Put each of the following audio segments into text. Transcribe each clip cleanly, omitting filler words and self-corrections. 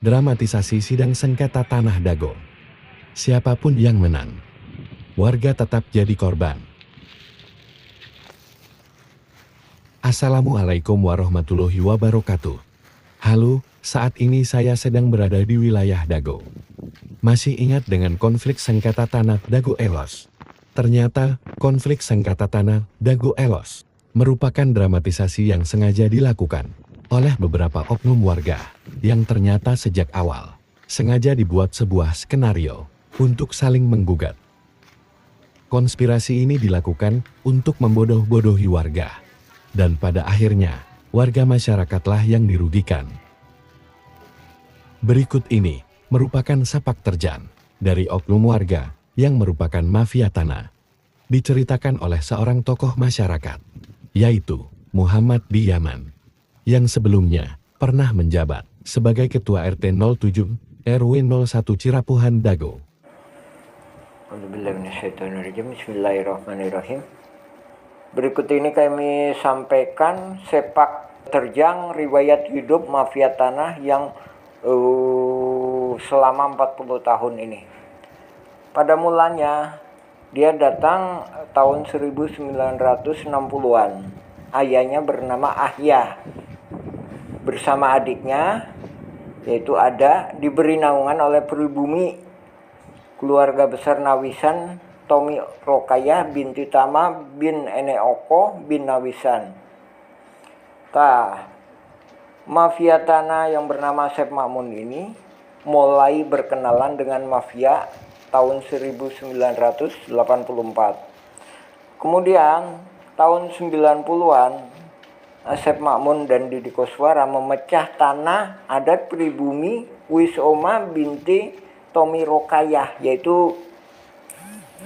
Dramatisasi sidang sengketa tanah Dago. Siapapun yang menang, warga tetap jadi korban. Assalamualaikum warahmatullahi wabarakatuh. Halo, saat ini saya sedang berada di wilayah Dago. Masih ingat dengan konflik sengketa tanah Dago Elos? Ternyata, konflik sengketa tanah Dago Elos merupakan dramatisasi yang sengaja dilakukan oleh beberapa oknum warga yang ternyata sejak awal sengaja dibuat sebuah skenario untuk saling menggugat. Konspirasi ini dilakukan untuk membodoh-bodohi warga, dan pada akhirnya warga masyarakatlah yang dirugikan. Berikut ini merupakan sepak terjang dari oknum warga yang merupakan mafia tanah. Diceritakan oleh seorang tokoh masyarakat, yaitu Muhammad Diyaman, yang sebelumnya pernah menjabat sebagai Ketua RT 07 RW 01 Cirapuhan Dago. Bismillahirrahmanirrahim. Berikut ini kami sampaikan sepak terjang riwayat hidup mafia tanah yang selama 40 tahun ini. Pada mulanya dia datang tahun 1960-an. Ayahnya bernama Ahya. Bersama adiknya yaitu Ada diberi naungan oleh pribumi keluarga besar Nawisan Tomi Rokayah binti Tama bin Eneoko bin Nawisan. Mafia tanah yang bernama Asep Makmun ini mulai berkenalan dengan mafia tahun 1984. Kemudian tahun 90-an Asep Makmun dan Didi Koswara memecah tanah adat pribumi Wisoma binti Tomi Rokayah, yaitu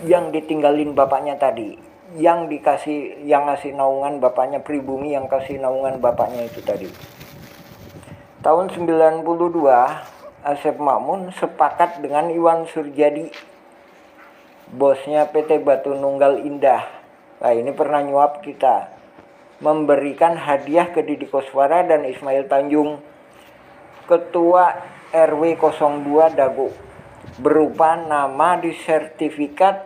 yang ditinggalin bapaknya tadi, yang ngasih naungan bapaknya pribumi, yang kasih naungan bapaknya itu tadi. Tahun 92 Asep Makmun sepakat dengan Iwan Surjadi, bosnya PT Batu Nunggal Indah. Nah, ini pernah nyuap kita, memberikan hadiah ke Didi Koswara dan Ismail Tanjung, Ketua RW 02 Dago, berupa nama di sertifikat.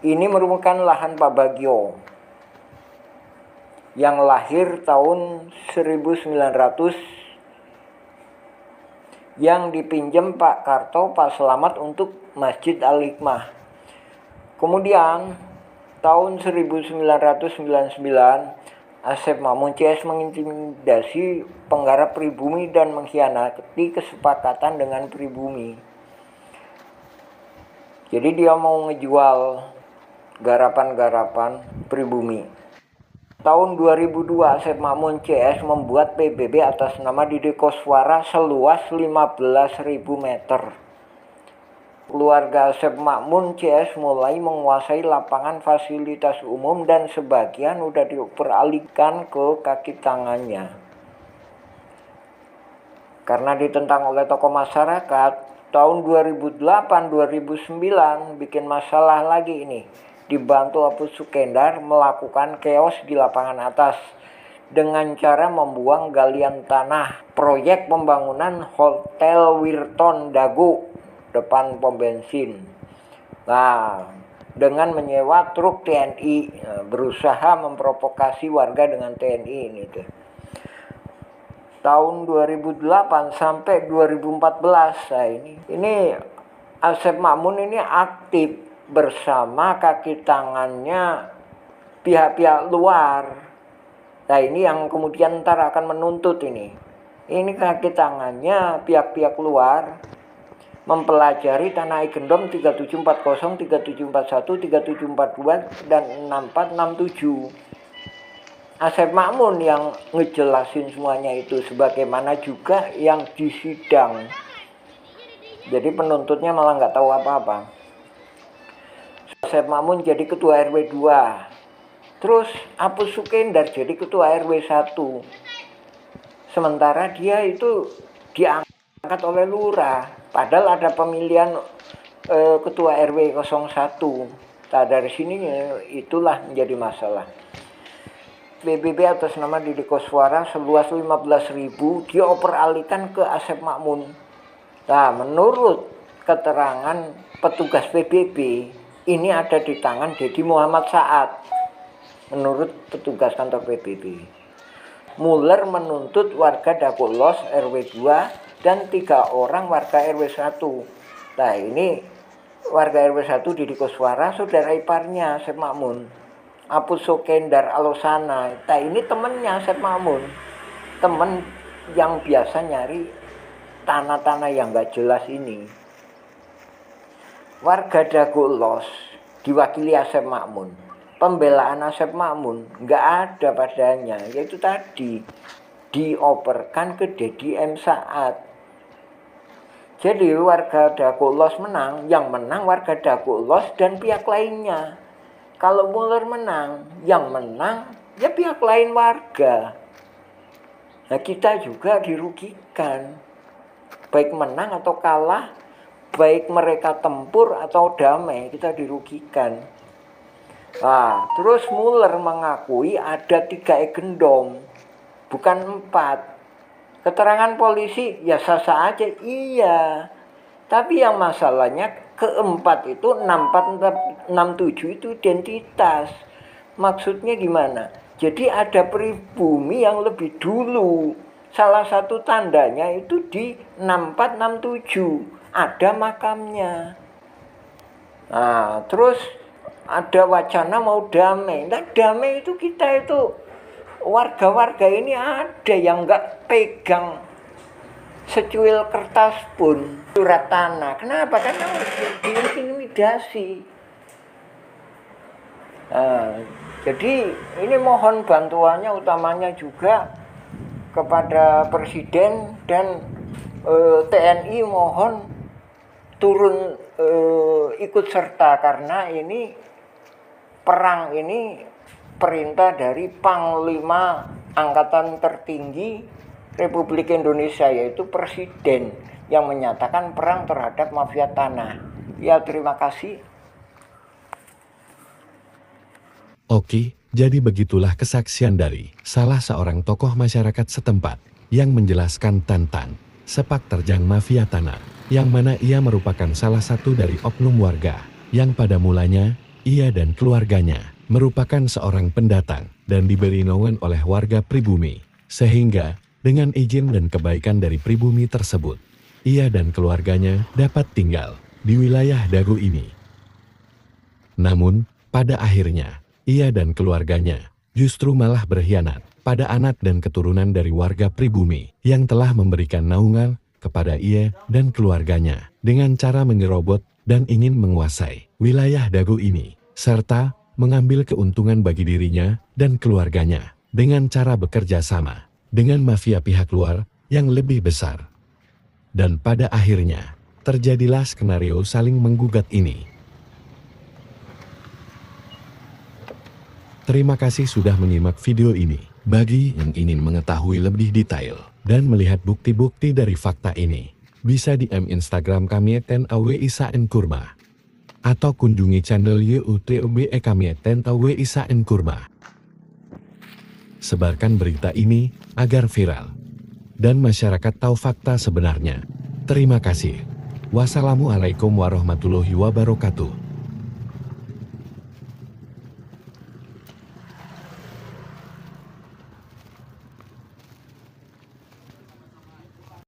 Ini merupakan lahan Pak Bagio yang lahir tahun 1900, yang dipinjam Pak Karto, Pak Selamat untuk Masjid Al-Hikmah. Kemudian tahun 1999 Asep Makmun CS mengintimidasi penggarap pribumi dan mengkhianati kesepakatan dengan pribumi. Jadi dia mau ngejual garapan-garapan pribumi. Tahun 2002 Asep Makmun CS membuat PBB atas nama Didi Koswara seluas 15.000 meter. Keluarga Asep Makmun CS mulai menguasai lapangan fasilitas umum dan sebagian udah diperalihkan ke kaki tangannya. Karena ditentang oleh tokoh masyarakat, tahun 2008-2009 bikin masalah lagi ini. Dibantu Apu Sukendar melakukan chaos di lapangan atas dengan cara membuang galian tanah proyek pembangunan Hotel Wirton Dago depan pom bensin. Nah, dengan menyewa truk TNI, berusaha memprovokasi warga dengan TNI ini tuh. Tahun 2008 sampai 2014, nah ini Asep Makmun ini aktif bersama kaki tangannya pihak-pihak luar. Nah, ini yang kemudian ntar akan menuntut ini. Ini kaki tangannya pihak-pihak luar mempelajari tanah Igendom 3740, 3741, 3742, dan 6467. Asep Makmun yang ngejelasin semuanya itu, sebagaimana juga yang di sidang. Jadi penuntutnya malah nggak tahu apa-apa. Asep Makmun jadi ketua RW 2. Terus Apu Sukendar jadi ketua RW 1. Sementara dia itu diangkat oleh lurah. Padahal ada pemilihan ketua RW 01. Nah, dari sini itulah menjadi masalah. PBB atas nama Deddy Koswara seluas 15.000 dioperalihkan ke Asep Makmun. Nah, menurut keterangan petugas PBB, ini ada di tangan Deddy Muhammad Saad. Menurut petugas kantor PBB. Muller menuntut warga Dagolos RW 2 dan 3 orang warga RW 1. Nah, ini warga RW 1 Deddy Koswara, saudara iparnya Asep Makmun. Apus Sokendar Alosana, nah ini temennya Asep Makmun, temen yang biasa nyari tanah-tanah yang gak jelas ini. Warga Dagolos diwakili Asep Makmun, pembelaan Asep Makmun gak ada padanya, yaitu tadi dioperkan ke Deddy M. Saad. Jadi warga Dagolos menang, yang menang warga Dagolos dan pihak lainnya. Kalau Muller menang, yang menang ya pihak lain warga. Nah, kita juga dirugikan. Baik menang atau kalah, baik mereka tempur atau damai, kita dirugikan. Nah, terus Muller mengakui ada 3 egendom, bukan 4. Keterangan polisi ya sah-sah aja, iya. Tapi yang masalahnya keempat itu 6467 itu identitas. Maksudnya gimana? Jadi ada pribumi yang lebih dulu. Salah satu tandanya itu di 6467 ada makamnya. Nah, terus ada wacana mau damai. Nah, damai itu kita itu warga-warga ini ada yang nggak pegang secuil kertas pun surat tanah. Kenapa? Karena diintimidasi. Jadi ini mohon bantuannya utamanya juga kepada Presiden dan TNI, mohon turun ikut serta, karena ini perang ini perintah dari Panglima Angkatan Tertinggi Republik Indonesia, yaitu Presiden, yang menyatakan perang terhadap mafia tanah. Ya, terima kasih. Oke, jadi begitulah kesaksian dari salah seorang tokoh masyarakat setempat yang menjelaskan tentang sepak terjang mafia tanah, yang mana ia merupakan salah satu dari oknum warga yang pada mulanya ia dan keluarganya merupakan seorang pendatang dan diberi naungan oleh warga pribumi, sehingga dengan izin dan kebaikan dari pribumi tersebut, ia dan keluarganya dapat tinggal di wilayah Dago ini. Namun, pada akhirnya, ia dan keluarganya justru malah berkhianat pada anak dan keturunan dari warga pribumi yang telah memberikan naungan kepada ia dan keluarganya dengan cara menyerobot dan ingin menguasai wilayah Dago ini, serta mengambil keuntungan bagi dirinya dan keluarganya dengan cara bekerja sama dengan mafia pihak luar yang lebih besar. Dan pada akhirnya, terjadilah skenario saling menggugat ini. Terima kasih sudah menyimak video ini. Bagi yang ingin mengetahui lebih detail dan melihat bukti-bukti dari fakta ini, bisa DM Instagram kami @awisaenkurma atau kunjungi channel YouTube kami @awisaenkurma. Sebarkan berita ini agar viral dan masyarakat tahu fakta sebenarnya. Terima kasih. Wassalamualaikum warahmatullahi wabarakatuh.